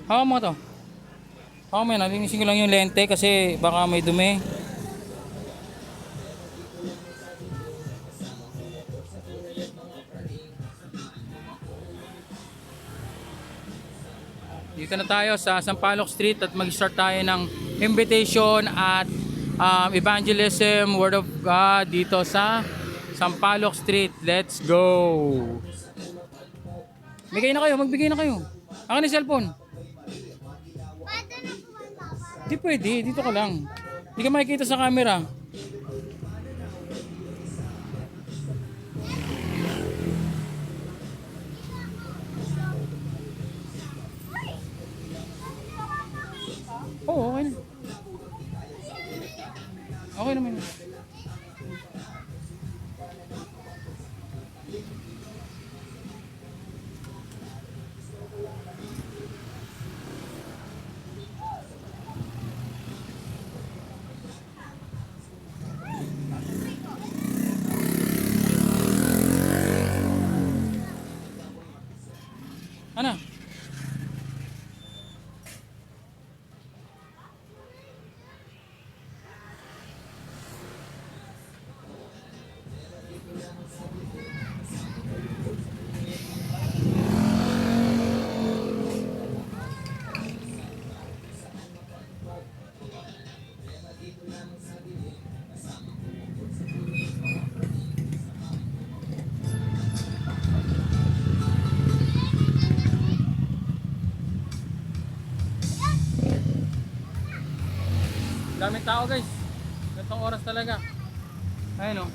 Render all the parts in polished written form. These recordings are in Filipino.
Hawa mo to. Hawa mo yan. Linisin ko lang yung lente kasi baka may dumi. Dito na tayo sa Sampaloc Street at mag-start tayo ng invitation at evangelism, Word of God dito sa Sampaloc Street. Let's go! Bigay na kayo, magbigay na kayo. Akin yung cellphone. Di pwede, dito ka lang. Di ka makikita sa camera. Oo, okay na. Okay naman. Ano? Daming tao guys. Gantong oras talaga. Ayun o.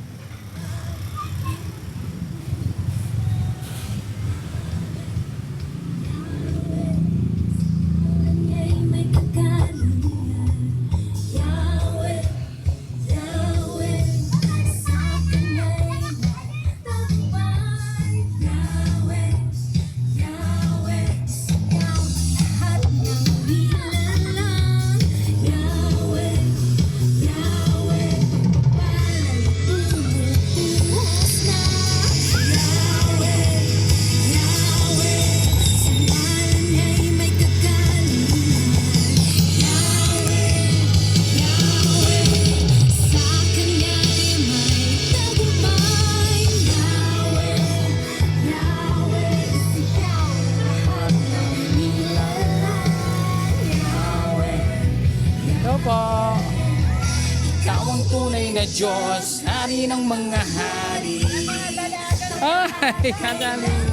Po. Ikaw ang tunay na Diyos, hari ng mga hari. Ay, kadali.